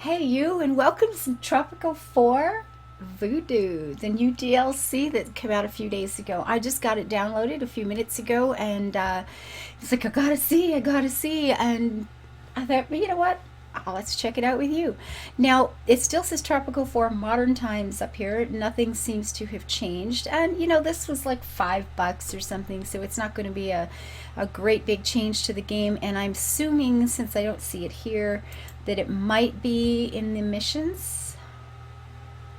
Hey you, and welcome to Tropico 4 Voodoo, the new DLC that came out a few days ago. I just got it downloaded a few minutes ago, and it's like, I gotta see, and I thought, well, you know what? Let's check it out with you. Now, it still says Tropico 4 Modern Times up here. Nothing seems to have changed. And, this was like $5 or something, so it's not going to be a great big change to the game. And I'm assuming, since I don't see it here, that it might be in the missions.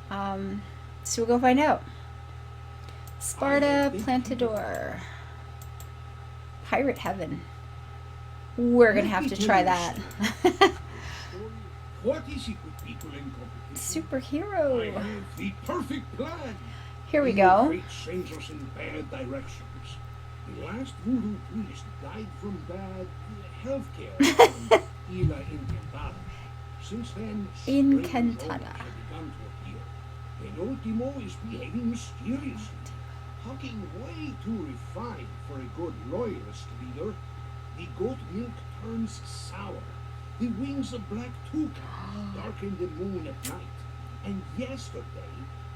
So we'll go find out. Sparta Plantador. Pirate Heaven. We're going to have to try that. What is it with people in competition? Superhero. I have the perfect plan. Here we You go. great sends us in bad directions. The last voodoo priest died from bad health care on Isla Encantada. Since then, strange Encantada. odors have begun to appear. Penultimo is behaving mysteriously, talking way too refined for a good loyalist leader. The goat milk turns sour. The wings of black toucan darken the moon at night. And yesterday,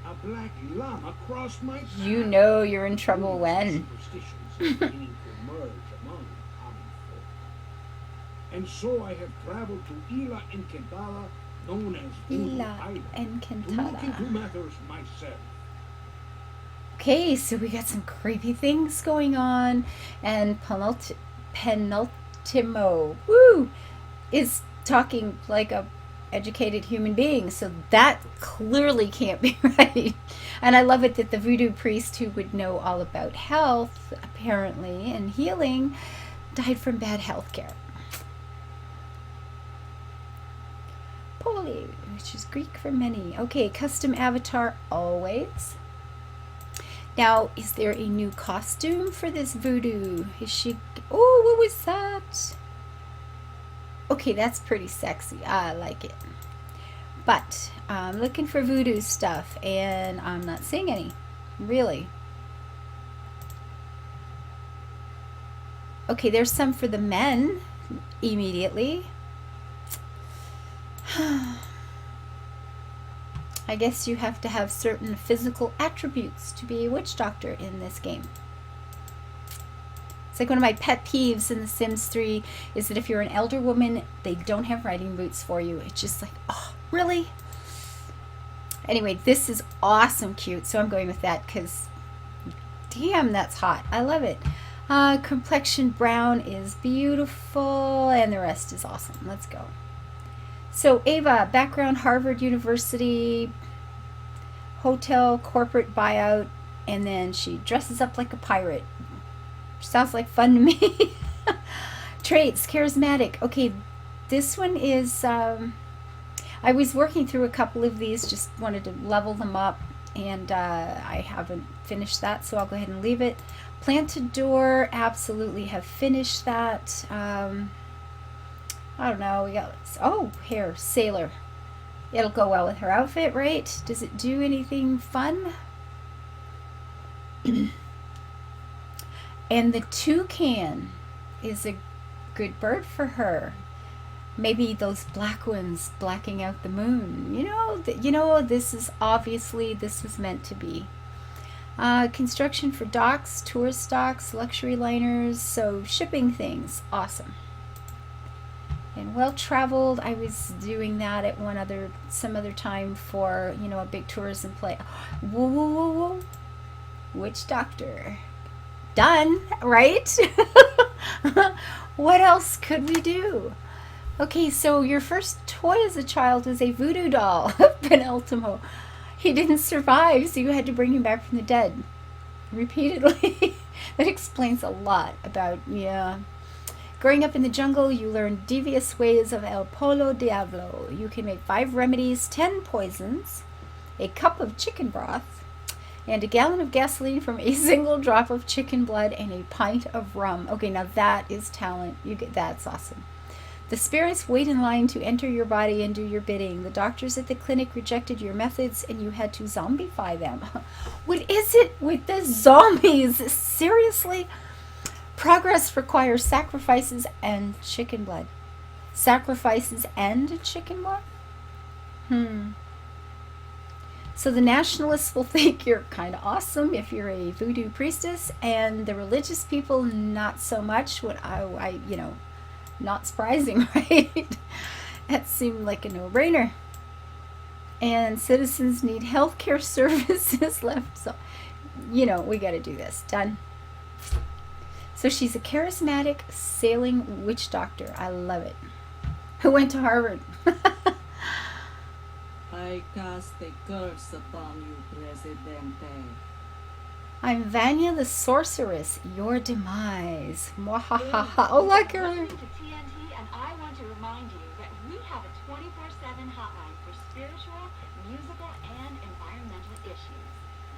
a black llama crossed my path. You know you're in trouble when. Superstitions are beginning to emerge among common folk. And so I have traveled to Isla Encantada, known as Voodoo Isla Island, to look Encantada. into matters myself. Okay, so we got some creepy things going on, and Penultimo, woo, is talking like a educated human being, so that clearly can't be right. And I love it that the voodoo priest, who would know all about health apparently and healing, died from bad health care. Poli, which is Greek for many. Okay, custom avatar always. Now, is there a new costume for this voodoo? Is she... Oh, what was that? Okay, that's pretty sexy. I like it. But I'm looking for voodoo stuff, and I'm not seeing any. Really. Okay, there's some for the men immediately. I guess you have to have certain physical attributes to be a witch doctor in this game. It's like one of my pet peeves in The Sims 3 is that if you're an elder woman, they don't have riding boots for you. It's just like, oh, really? Anyway, this is awesome cute, so I'm going with that because, damn, that's hot. I love it. Complexion brown is beautiful, and the rest is awesome. Let's go. So Ava, background Harvard University, hotel, corporate buyout, and then she dresses up like a pirate. Sounds like fun to me. Traits, charismatic. Okay, this one is, I was working through a couple of these, just wanted to level them up, and I haven't finished that, so I'll go ahead and leave it. Plantador, absolutely have finished that. I don't know, we got, oh, hair, sailor. It'll go well with her outfit, right? Does it do anything fun? And the toucan is a good bird for her. Maybe those black ones blacking out the moon. This is obviously, this was meant to be. Construction for docks, tourist docks, luxury liners, so shipping things, awesome. And well-traveled, I was doing that at some other time for, a big tourism play. Whoa, whoa, whoa, whoa. Witch doctor. Done, right? What else could we do? Okay, so your first toy as a child was a voodoo doll, Penultimo. He didn't survive, so you had to bring him back from the dead. Repeatedly. That explains a lot about, yeah. Growing up in the jungle, you learn devious ways of El Polo Diablo. You can make 5 remedies, 10 poisons, a cup of chicken broth, and a gallon of gasoline from a single drop of chicken blood and a pint of rum. Okay, now that is talent. That's awesome. The spirits wait in line to enter your body and do your bidding. The doctors at the clinic rejected your methods and you had to zombify them. What is it with the zombies? Seriously? Progress requires sacrifices and chicken blood. Sacrifices and chicken blood? Hmm. So the nationalists will think you're kind of awesome if you're a voodoo priestess, and the religious people not so much. What not surprising, right? That seemed like a no-brainer. And citizens need healthcare services left, so we got to do this. Done. So she's a charismatic sailing witch doctor. I love it. Who went to Harvard? I cast a curse upon you, Presidente. I'm Vanya the sorceress. Your demise. Mwahaha. Oh, look her. Listening to TNT, and I want to remind you that we have a 24/7 hotline for spiritual, musical, and environmental issues.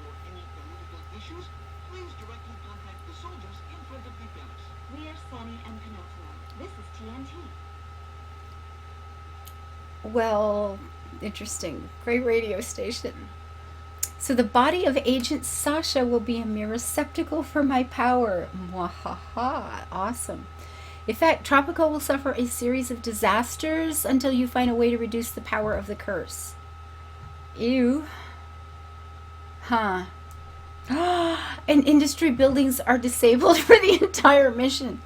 For any political issues, please directly contact the soldiers in front of the palace. We are Sunny and Penultimo. This is TNT. Well, interesting. Great radio station. So the body of Agent Sasha will be a mere receptacle for my power. Mwahaha. Awesome. In fact, Tropico will suffer a series of disasters until you find a way to reduce the power of the curse. Ew. Huh. And industry buildings are disabled for the entire mission.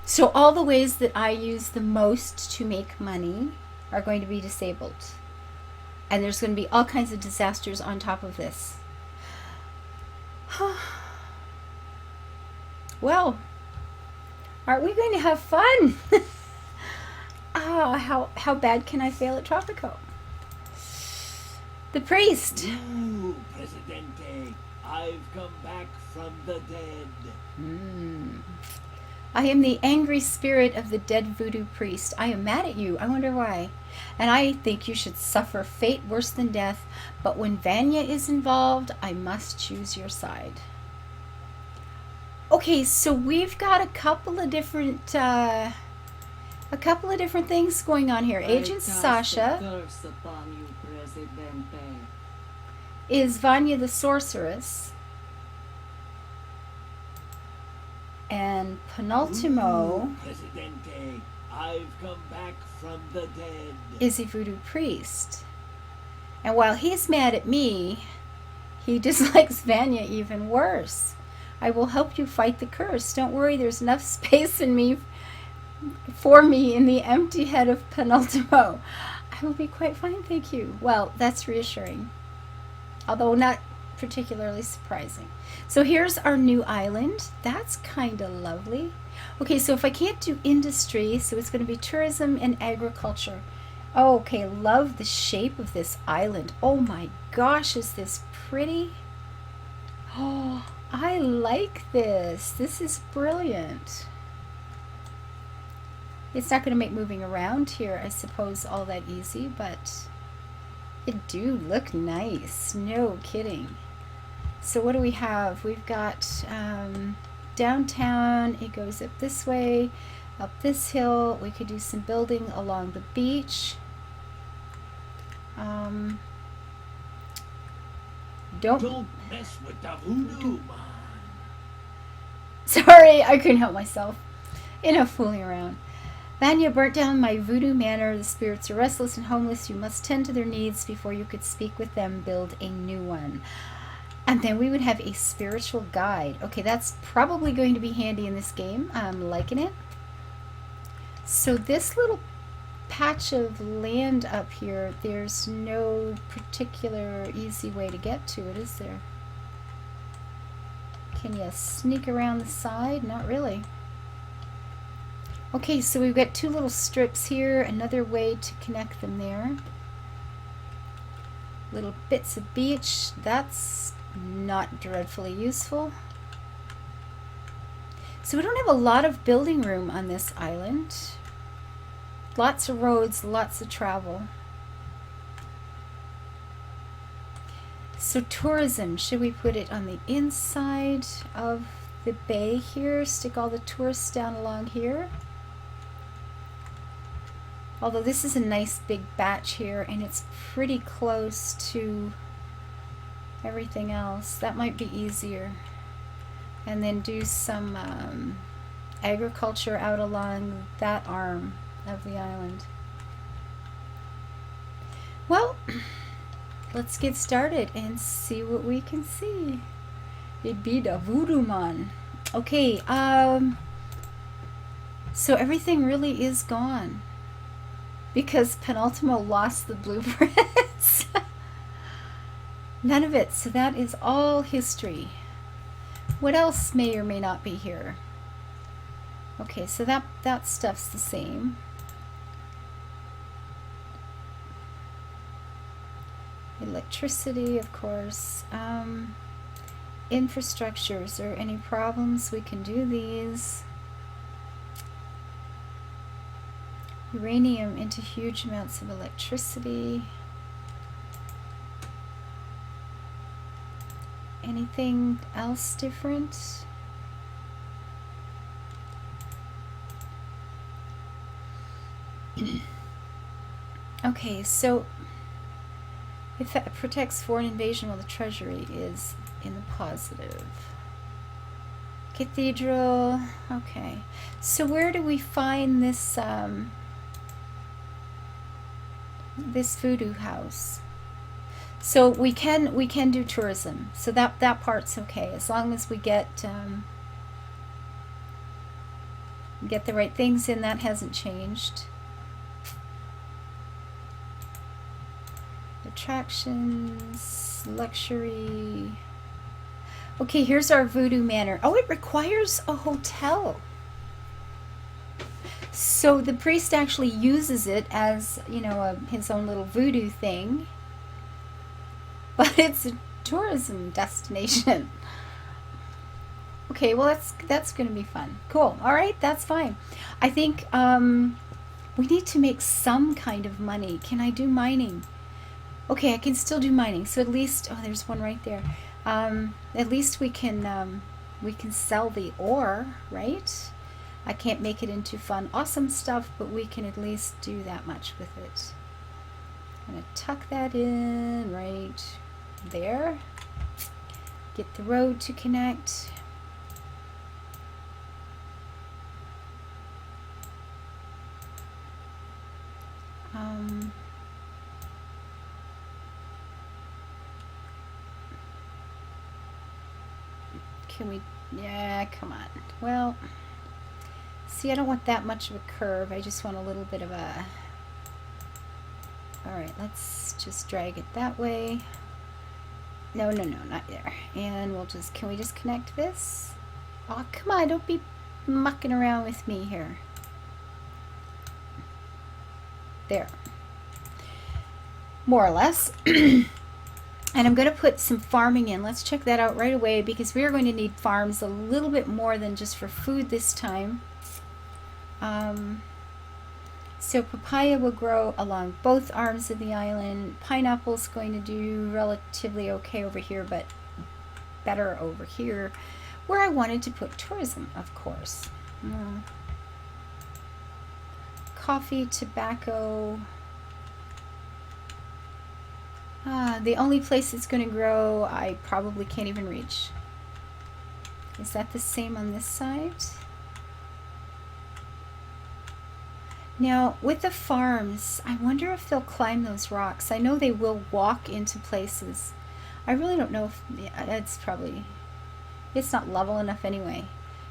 So all the ways that I use the most to make money are going to be disabled. And there's going to be all kinds of disasters on top of this. Well, aren't we going to have fun? How bad can I fail at Tropico? The priest. Ooh, Presidente, I've come back from the dead. I am the angry spirit of the dead voodoo priest. I am mad at you. I wonder why. And I think you should suffer fate worse than death. But when Vanya is involved, I must choose your side. Okay, so we've got a couple of different things going on here. Agent Sasha Curse upon you, Presidente. is Vanya the sorceress. And Penultimo Ooh, Presidente, I've come back from the dead. is a voodoo priest. And while he's mad at me, he dislikes Vanya even worse. I will help you fight the curse. Don't worry, there's enough space in me for me in the empty head of Penultimo. I will be quite fine, thank you. Well, that's reassuring, although not particularly surprising. So here's our new island. That's kind of lovely. Okay, so if I can't do industry, so it's going to be tourism and agriculture. Oh, okay, love the shape of this island. Oh my gosh, is this pretty? Oh, I like this. This is brilliant. It's not going to make moving around here, I suppose, all that easy, but it do look nice. No kidding. So what do we have? We've got downtown. It goes up this way, up this hill. We could do some building along the beach. Don't mess with the voodoo, man. Sorry, I couldn't help myself. Enough fooling around. Vanya burnt down my voodoo manor. The spirits are restless and homeless. You must tend to their needs before you could speak with them. Build a new one. And then we would have a spiritual guide. Okay, that's probably going to be handy in this game. I'm liking it. So this little patch of land up here, there's no particular easy way to get to it, is there? Can you sneak around the side? Not really. Okay, so we've got two little strips here, another way to connect them there. Little bits of beach, that's not dreadfully useful. So we don't have a lot of building room on this island. Lots of roads, lots of travel. So tourism, should we put it on the inside of the bay here? Stick all the tourists down along here? Although this is a nice big batch here and it's pretty close to everything else. That might be easier. And then do some agriculture out along that arm of the island. Well, let's get started and see what we can see. It be the Voodoo man. Okay, so everything really is gone because Penultimo lost the blueprints. None of it. So that is all history. What else may or may not be here? Okay, so that stuff's the same. Electricity, of course. Infrastructure. Is there any problems? We can do these. Uranium into huge amounts of electricity. Anything else different? Okay, so if it protects foreign invasion while the treasury is in the positive. Cathedral. Okay, so where do we find this this voodoo house? So we can do tourism. So that part's okay as long as we get the right things in. That hasn't changed. Attractions, luxury. Okay, here's our Voodoo Manor. Oh, it requires a hotel. So the priest actually uses it as, you know, his own little voodoo thing. But it's a tourism destination. Okay, well that's going to be fun. Cool. All right, that's fine. I think we need to make some kind of money. Can I do mining? Okay, I can still do mining. So at least, oh, there's one right there. At least we can sell the ore, right? I can't make it into fun, awesome stuff, but we can at least do that much with it. I'm gonna tuck that in right there. Get the road to connect. Can we, yeah, come on. Well, see, I don't want that much of a curve. I just want a little bit of a, all right, let's just drag it that way. No, not there. And we'll just, can we just connect this? Oh, come on, don't be mucking around with me here. There. More or less. And I'm going to put some farming in. Let's check that out right away because we are going to need farms a little bit more than just for food this time. So papaya will grow along both arms of the island. Pineapple's going to do relatively okay over here, but better over here, where I wanted to put tourism, of course. Coffee, tobacco. The only place it's going to grow, I probably can't even reach. Is that the same on this side? Now, with the farms, I wonder if they'll climb those rocks. I know they will walk into places. I really don't know if, yeah, it's not level enough anyway.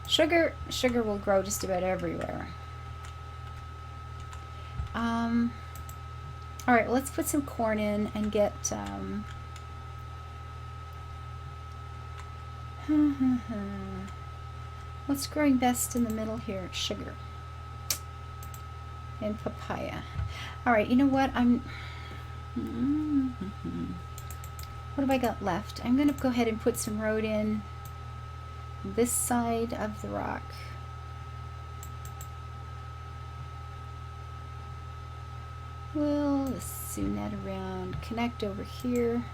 Sugar will grow just about everywhere. All right, well, let's put some corn in and get, what's growing best in the middle here? Sugar and papaya. All right, you know what? What have I got left? I'm going to go ahead and put some road in this side of the rock. We'll zoom that around, connect over here.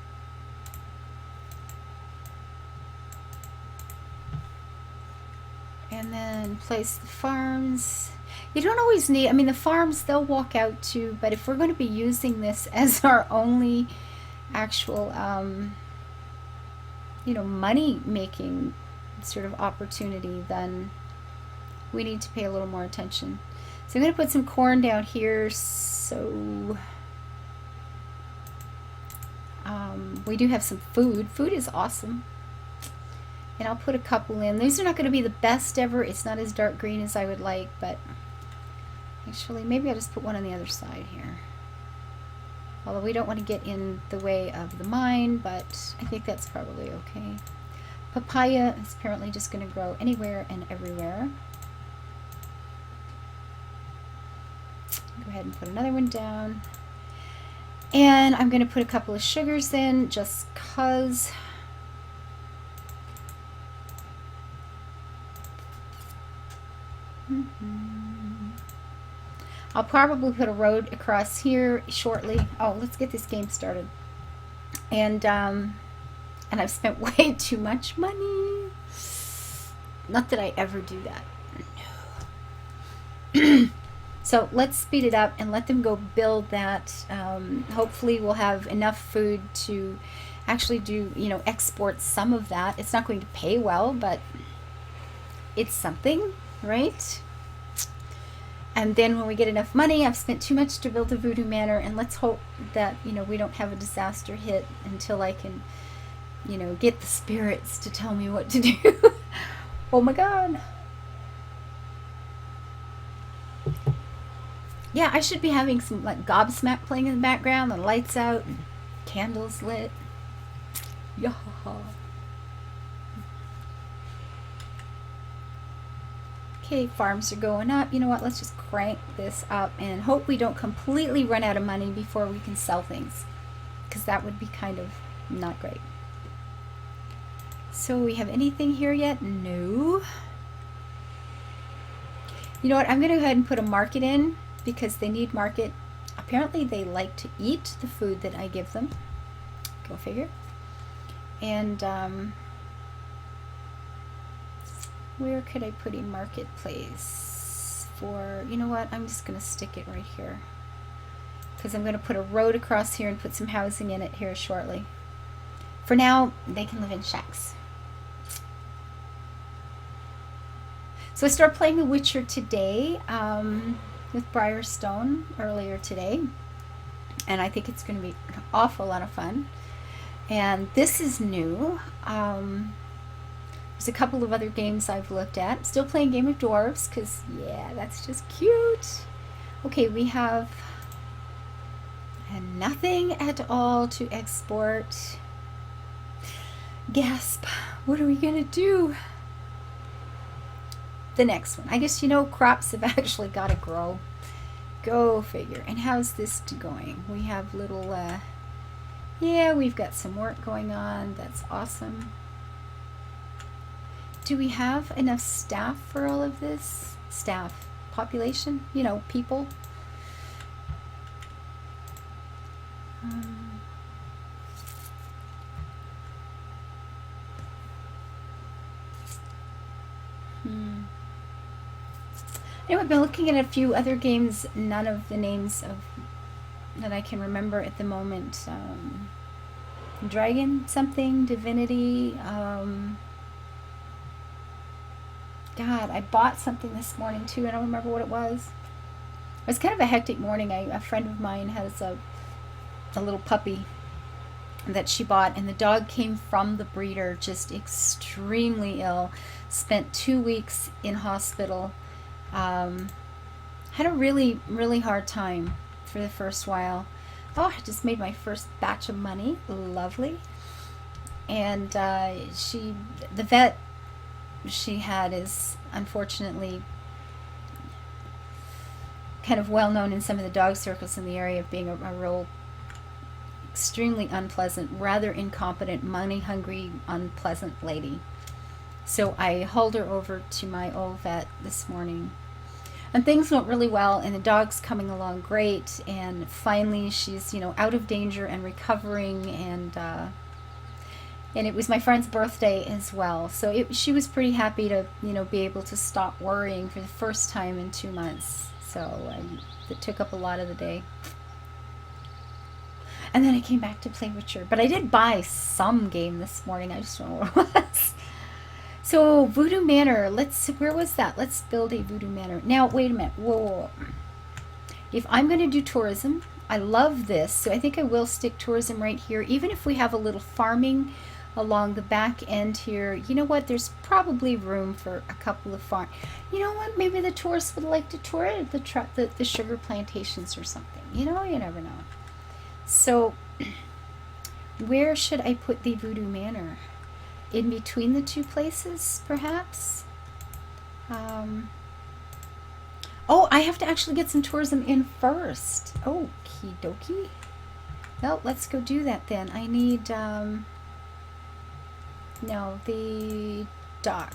And then place the farms. You don't always need, I mean, the farms, they'll walk out too, but if we're going to be using this as our only actual, you know, money-making sort of opportunity, then we need to pay a little more attention. So I'm going to put some corn down here. So we do have some food. Food is awesome. And I'll put a couple in. These are not going to be the best ever. It's not as dark green as I would like, but actually maybe I'll just put one on the other side here. Although we don't want to get in the way of the mine, but I think that's probably okay. Papaya is apparently just going to grow anywhere and everywhere. Go ahead and put another one down. And I'm going to put a couple of sugars in just because. I'll probably put a road across here shortly. Oh, let's get this game started. And I've spent way too much money. Not that I ever do that. No. So let's speed it up and let them go build that. Hopefully we'll have enough food to actually do, export some of that. It's not going to pay well, but it's something, right? And then when we get enough money, I've spent too much to build a Voodoo Manor, and let's hope that, we don't have a disaster hit until I can, get the spirits to tell me what to do. Oh my God. Yeah, I should be having some like Gobsmack playing in the background, the lights out, and candles lit. Yeah. Okay, farms are going up. You know what? Let's just crank this up and hope we don't completely run out of money before we can sell things, because that would be kind of not great. So we have anything here yet? No. You know what? I'm going to go ahead and put a market in because they need market. Apparently they like to eat the food that I give them. Go figure. And where could I put a marketplace for, you know what, I'm just going to stick it right here because I'm going to put a road across here and put some housing in it here shortly. For now, they can live in shacks. So I started playing The Witcher today with Briarstone earlier today, and I think it's going to be an awful lot of fun. And this is new. There's a couple of other games I've looked at. Still playing Game of Dwarves because, yeah, that's just cute. Okay, we have nothing at all to export. Gasp. What are we going to do? The next one. I guess, crops have actually got to grow. Go figure. And how's this going? We have little, yeah, we've got some work going on. That's awesome. Do we have enough staff for all of this? Staff. Population? People. Anyway, I've been looking at a few other games. None of the names of that I can remember at the moment. Dragon something, Divinity. God, I bought something this morning too. I don't remember what it was. It was kind of a hectic morning. A friend of mine has a little puppy that she bought, and the dog came from the breeder just extremely ill. Spent 2 weeks in hospital. Had a really, really hard time for the first while. Oh, I just made my first batch of money. Lovely. And the vet she had is unfortunately kind of well known in some of the dog circles in the area of being a real extremely unpleasant, rather incompetent, money-hungry, unpleasant lady. So I hauled her over to my old vet this morning. And things went really well, and the dog's coming along great, and finally she's, out of danger and recovering, and it was my friend's birthday as well. So she was pretty happy to, be able to stop worrying for the first time in 2 months. So it took up a lot of the day. And then I came back to play Witcher. But I did buy some game this morning. I just don't know what it was. So Voodoo Manor, where was that? Let's build a Voodoo Manor. Now, wait a minute. Whoa. If I'm going to do tourism, I love this. So I think I will stick tourism right here. Even if we have a little farming along the back end here, you know what? There's probably room for a couple of farm. You know what? Maybe the tourists would like to tour the sugar plantations or something. You know, you never know. So where should I put the Voodoo Manor? In between the two places, perhaps? Oh, I have to actually get some tourism in first. Okie dokie. Well, let's go do that then. I need, no, the dock.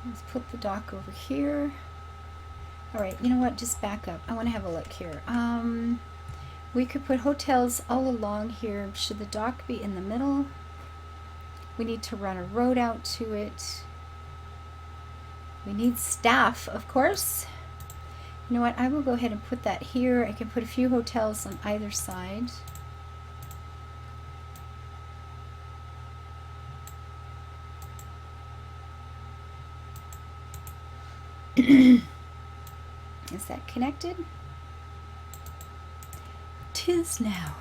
Let's put the dock over here. All right, you know what? Just back up. I want to have a look here. We could put hotels all along here. Should the dock be in the middle? We need to run a road out to it. We need staff, of course. You know what? I will go ahead and put that here. I can put a few hotels on either side. Is that connected? 'Tis now.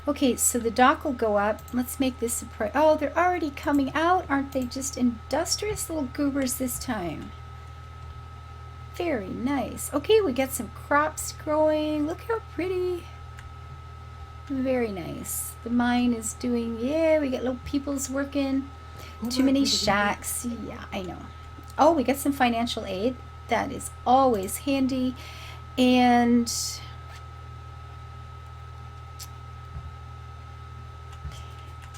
Okay, so the dock will go up. Let's make this a oh, they're already coming out. Aren't they just industrious little goobers this time? Very nice. Okay, we got some crops growing. Look how pretty. Very nice. The mine is doing, yeah, we got little peoples working. Too many shacks. Yeah, I know. Oh, we got some financial aid. That is always handy. And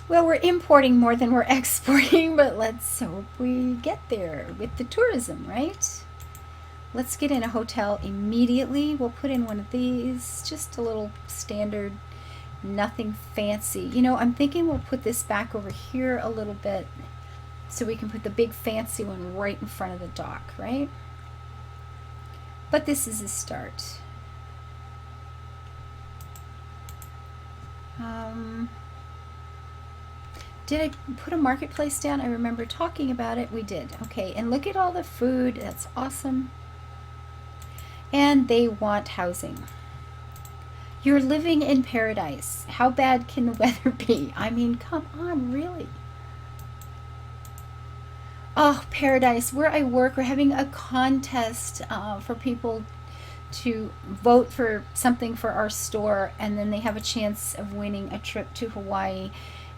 well, we're importing more than we're exporting, but let's hope we get there with the tourism, right? Let's get in a hotel immediately. We'll put in one of these, just a little standard, nothing fancy. You know, I'm thinking we'll put this back over here a little bit so we can put the big fancy one right in front of the dock, right? But this is a start. Did I put a marketplace down? I remember talking about it. We did. Okay, and look at all the food. That's awesome. And they want housing. You're living in paradise. How bad can the weather be? I mean, come on, really. Oh, paradise. Where I work, we're having a contest for people to vote for something for our store, and then they have a chance of winning a trip to Hawaii.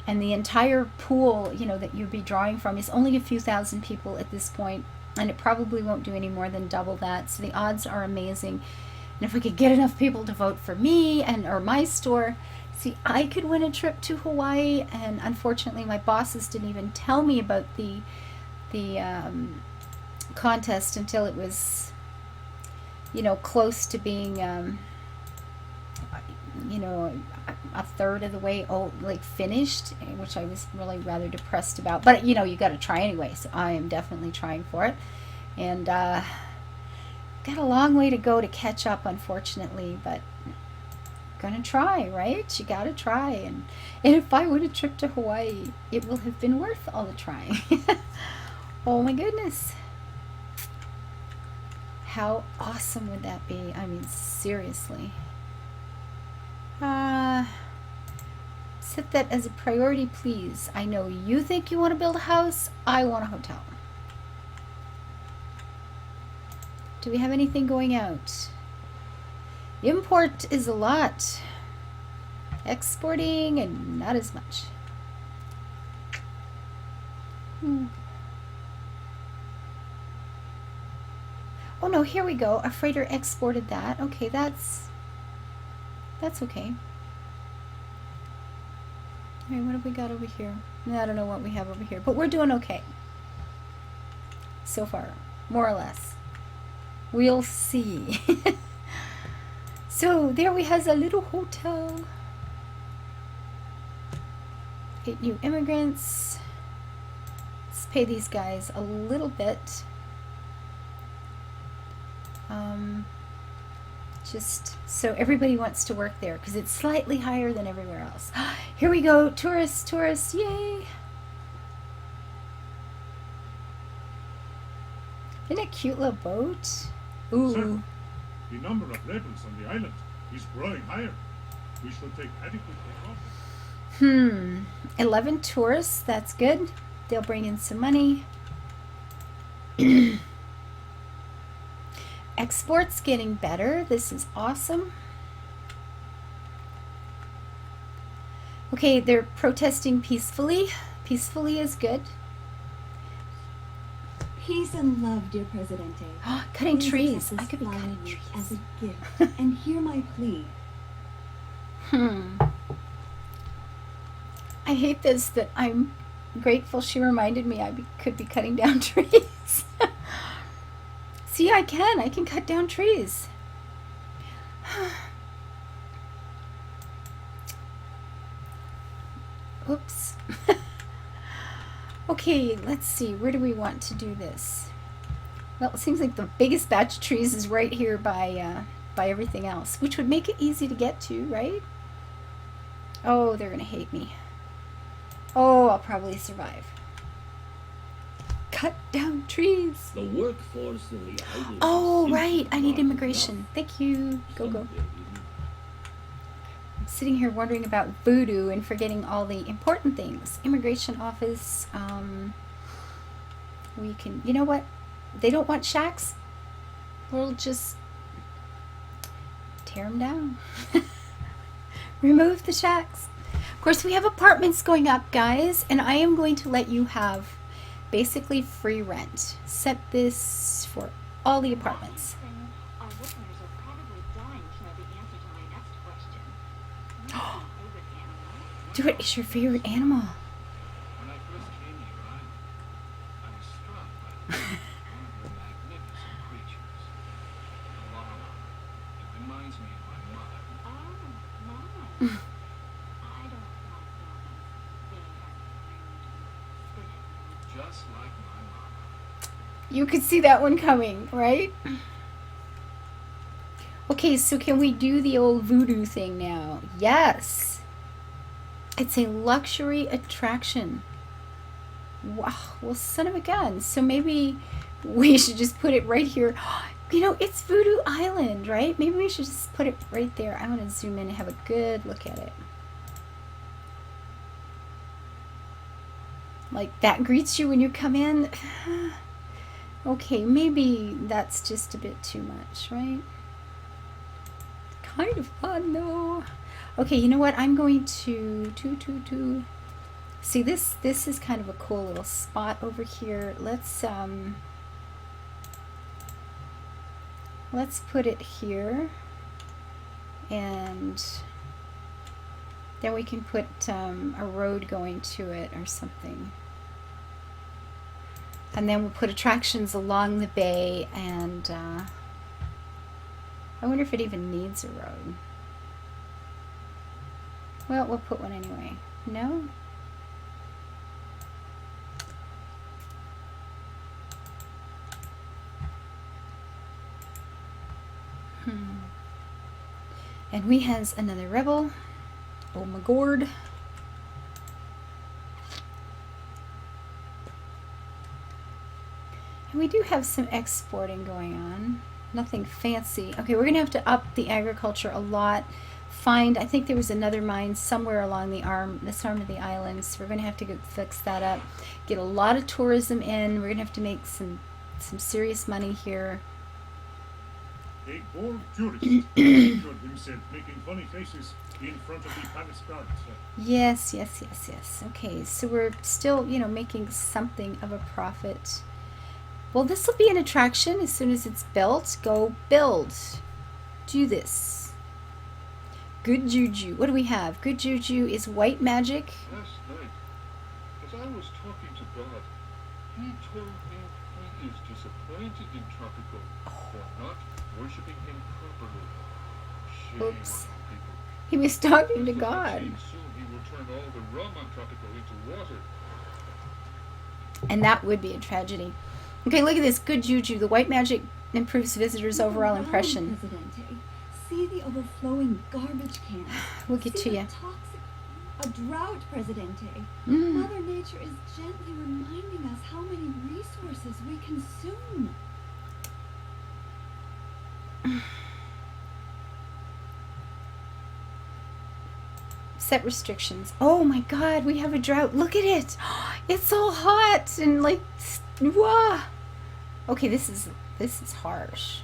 And the entire pool, you know, that you'd be drawing from is only a few thousand people at this point, and it probably won't do any more than double that. So the odds are amazing. And if we could get enough people to vote for me and or my store, see, I could win a trip to Hawaii. And unfortunately, my bosses didn't even tell me about the contest until it was, you know, close to being, you know, a third of the way finished, which I was really rather depressed about. But you know, you got to try anyway, so I am definitely trying for it. And got a long way to go to catch up, unfortunately, but gonna try, right? You gotta try. And if I win a trip to Hawaii, it will have been worth all the trying. Oh my goodness, how awesome would that be? I mean, seriously. Set that as a priority, please. I know you think you want to build a house. I want a hotel. Do we have anything going out? Import is a lot. Exporting and not as much. Oh no, here we go. A freighter exported that. Okay, that's okay. All right, what have we got over here? I don't know what we have over here, but we're doing okay. So far, more or less. We'll see. So there we has a little hotel. 8 new immigrants. Let's pay these guys a little bit. Just so everybody wants to work there because it's slightly higher than everywhere else. Here we go, tourists, yay! Isn't it a cute little boat? Ooh. Sir, the number of rebels on the island is growing higher. We should take adequate precautions. 11 tourists. That's good. They'll bring in some money. Exports getting better. This is awesome. Okay, they're protesting peacefully. Peacefully is good. Peace and love, dear Presidente. Cutting Please trees. accept I this could be flower cutting wreath trees. as a gift, and hear my plea. I hate this that I'm grateful she reminded me could be cutting down trees. See, I can cut down trees. Oops. Okay, let's see. Where do we want to do this? Well, it seems like the biggest batch of trees is right here by everything else, which would make it easy to get to, right? Oh, they're gonna hate me. Oh, I'll probably survive. Cut down trees. The workforce in the island. Oh, is right. simply I need not immigration. enough. Thank you. Go, go. Someday, I'm sitting here wondering about Voodoo and forgetting all the important things. Immigration office. We can, you know what? They don't want shacks. We'll just tear them down. Remove the shacks. Of course, we have apartments going up, guys, and I am going to let you have basically free rent. Set this for all the apartments. Our listeners are probably dying to know the answer to my next question. What's your favorite animal? Do it. It's your favorite animal. When I first came here, I was struck by one of your magnificent creatures. The llama. It reminds me of my mother. Oh, Mama. I don't like llamas. They are rude, spit at me. Just like my mama. You could see that one coming, right? Okay, so can we do the old voodoo thing now? Yes. It's a luxury attraction. Wow. Well, son of a gun. So maybe we should just put it right here. You know, it's Voodoo Island, right? Maybe we should just put it right there. I want to zoom in and have a good look at it. Like that greets you when you come in. Okay, maybe that's just a bit too much, right? Kind of fun though. Okay, you know what? I'm going to see this. This is kind of a cool little spot over here. Let's put it here, and then we can put a road going to it or something. And then we'll put attractions along the bay, and I wonder if it even needs a road. Well, we'll put one anyway. No? And we has another rebel. Oh my gourd. And we do have some exporting going on. Nothing fancy. Okay, we're gonna have to up the agriculture a lot. I think there was another mine somewhere along this arm of the island, so we're gonna have to fix that up. Get a lot of tourism in. We're gonna have to make some serious money here. A bold tourist injured himself making funny faces in front of the palace guards. Yes. Okay, so we're still, making something of a profit. Well, this will be an attraction as soon as it's built. Go build. Do this. Good juju. What do we have? Good juju is white magic. Last night, as I was talking to God, he told me he is disappointed in Tropico for not worshipping him properly. Shame Oops. on you people. He was talking to If we God. succeed soon, he will turn all the rum on Tropico into water. And that would be a tragedy. Okay, look at this. Good juju. The white magic improves visitors' overall Look around, impression. Presidente. See the overflowing garbage cans. We'll get See to the you. toxic, a drought, Presidente. Mm. Mother Nature is gently reminding us how many resources we consume. Set restrictions. Oh my god, we have a drought. Look at it. It's so hot and like, wah. Okay, this is harsh.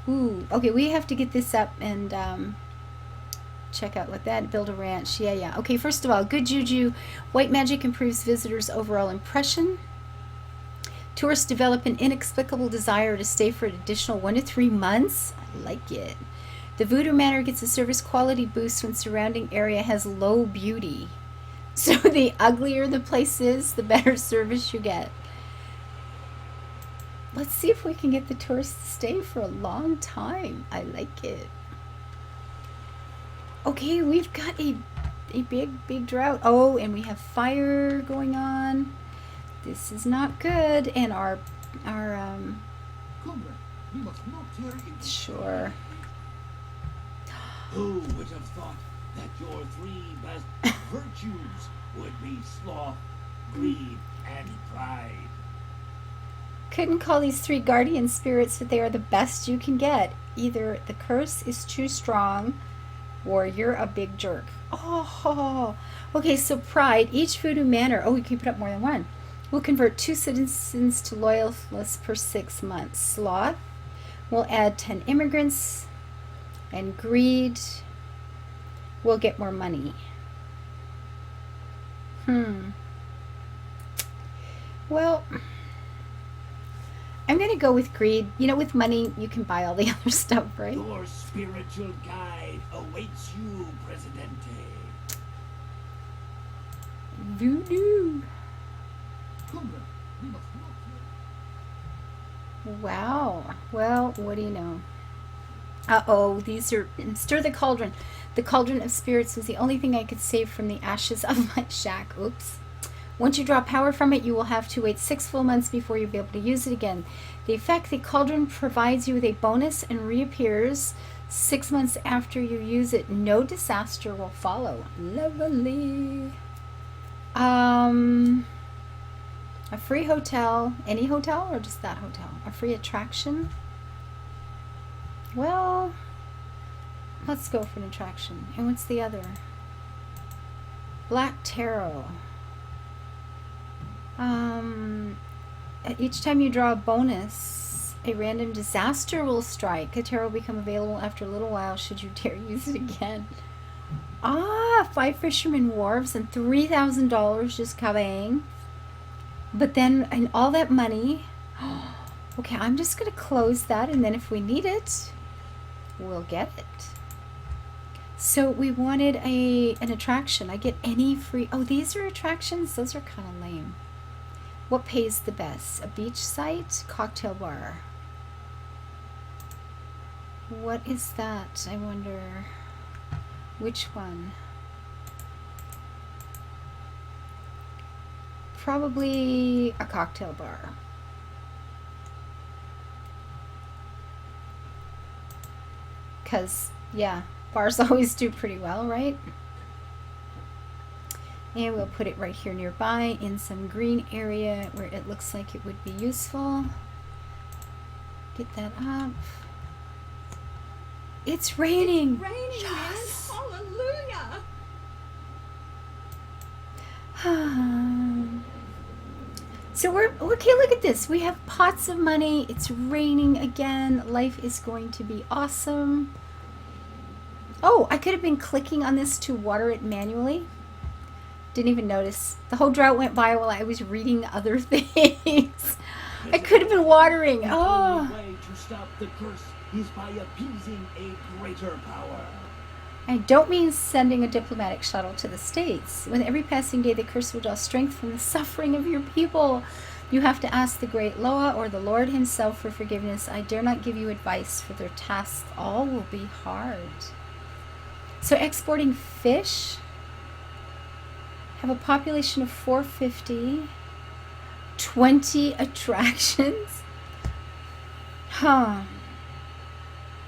Ooh, okay, we have to get this up and check out what that, build a ranch. Yeah. Okay, first of all, good juju. White magic improves visitors' overall impression. Tourists develop an inexplicable desire to stay for an additional 1 to 3 months. I like it. The Voodoo Manor gets a service quality boost when surrounding area has low beauty. So the uglier the place is, the better service you get. Let's see if we can get the tourists to stay for a long time. I like it. Okay, we've got a big drought. Oh, and we have fire going on. This is not good. And our Comrade, we must not tear into sure. Who would have thought that your 3 best virtues would be sloth, greed, and pride? Couldn't call these 3 guardian spirits, but they are the best you can get. Either the curse is too strong or you're a big jerk. Oh, okay, so pride. Each Voodoo Manor, we can put up more than one, will convert 2 citizens to loyalists per 6 months. Sloth will add 10 immigrants, and greed will get more money. Well, I'm going to go with greed. You know, with money, you can buy all the other stuff, right? Your spiritual guide awaits you, Presidente. Voodoo. Comrade, we must not tear. Wow. Well, what do you know? Uh-oh, these are... Stir the cauldron. The cauldron of spirits was the only thing I could save from the ashes of my shack. Oops. Once you draw power from it, you will have to wait 6 full months before you'll be able to use it again. The effect, the cauldron provides you with a bonus and reappears 6 months after you use it. No disaster will follow. Lovely. A free hotel. Any hotel or just that hotel? A free attraction? Well, let's go for an attraction. And what's the other? Black Tarot. Each time you draw a bonus, a random disaster will strike. A tarot will become available after a little while should you dare use it again. 5 fisherman wharves and $3,000 just kabang. But then, and all that money. Okay, I'm just going to close that, and then if we need it, we'll get it. So we wanted an attraction. I get any free... Oh, these are attractions? Those are kind of lame. What pays the best? A beach site? Cocktail bar. What is that? I wonder... Which one? Probably a cocktail bar. Because, yeah, bars always do pretty well, right? And we'll put it right here nearby in some green area where it looks like it would be useful. Get that up. It's raining. Raining, Yes. man. Hallelujah. So we're okay. Look at this. We have pots of money. It's raining again. Life is going to be awesome. Oh, I could have been clicking on this to water it manually. Didn't even notice. The whole drought went by while I was reading other things. I could have been watering. The Oh. only way to stop the curse is by appeasing a greater power. I don't mean sending a diplomatic shuttle to the States. With every passing day, the curse will draw strength from the suffering of your people. You have to ask the great Loa or the Lord himself for forgiveness. I dare not give you advice, for their tasks all will be hard. So exporting fish. Have a population of 450. 20 attractions.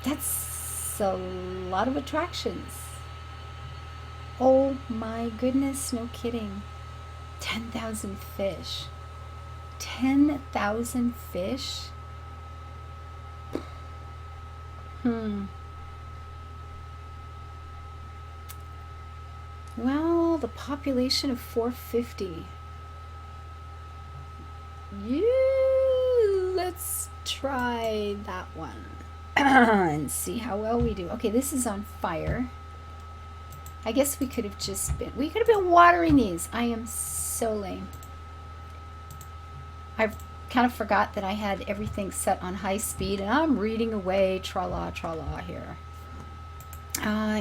That's a lot of attractions. Oh my goodness, no kidding. 10,000 fish. 10,000 fish? Well, the population of 450. Let's try that one and see how well we do. Okay, this is on fire. I guess we could have been watering these. I am so lame. I've kind of forgot that I had everything set on high speed, and I'm reading away tra-la tra-la here.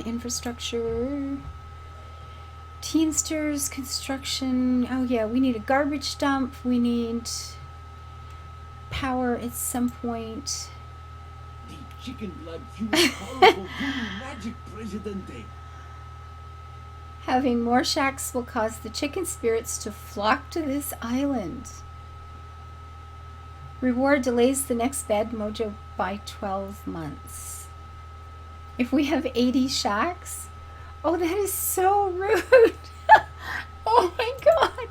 Infrastructure, Teamsters, construction. Oh yeah, we need a garbage dump. We need power at some point. The chicken blood fueled powerful voodoo magic, Presidente. Having more shacks will cause the chicken spirits to flock to this island. Reward delays the next bad mojo by 12 months. If we have 80 shacks, oh, that is so rude. Oh my god.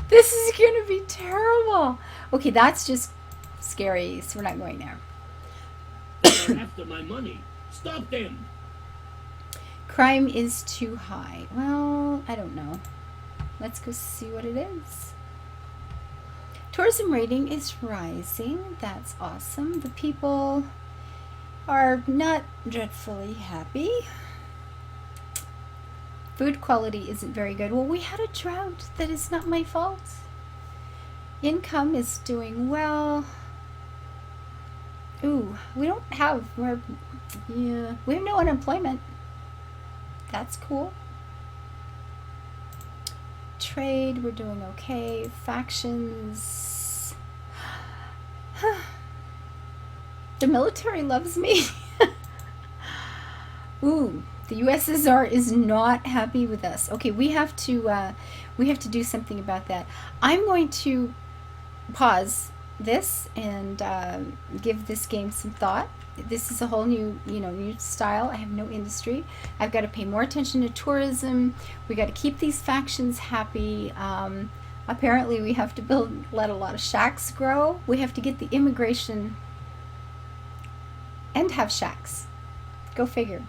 This is going to be terrible. Okay, that's just scary, so we're not going there. They're after my money. Stop them. Crime is too high. Well, I don't know. Let's go see what it is. Tourism rating is rising. That's awesome. The people are not dreadfully happy. Food quality isn't very good. Well, we had a drought. That is not my fault. Income is doing well. Ooh, we have no unemployment. That's cool. Trade, we're doing okay. Factions. The military loves me. Ooh, the USSR is not happy with us. Okay, we have to do something about that. I'm going to pause this and give this game some thought. This is a whole new style. I have no industry. I've got to pay more attention to tourism. We got to keep these factions happy. Apparently we have to let a lot of shacks grow. We have to get the immigration and have shacks. Go figure.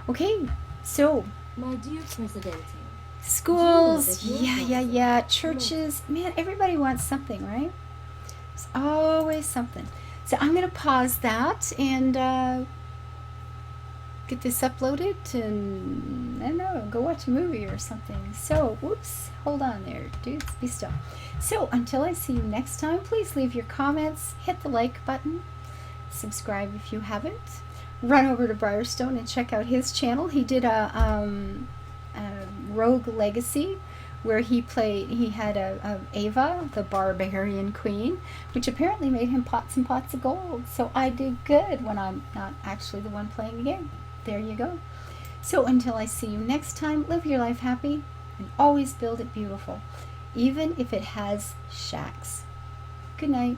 Okay, so My dear Presidente, schools, Do you know that your yeah, house- churches. Man, everybody wants something, right? There's always something. So I'm going to pause that and get this uploaded and, I don't know, go watch a movie or something. So, whoops, hold on there, dudes, be still. So, until I see you next time, please leave your comments, hit the like button, subscribe if you haven't. Run over to Briarstone and check out his channel. He did a Rogue Legacy where he had a Ava, the barbarian queen, which apparently made him pots and pots of gold. So I did good when I'm not actually the one playing the game. There you go. So until I see you next time, live your life happy and always build it beautiful, even if it has shacks. Good night.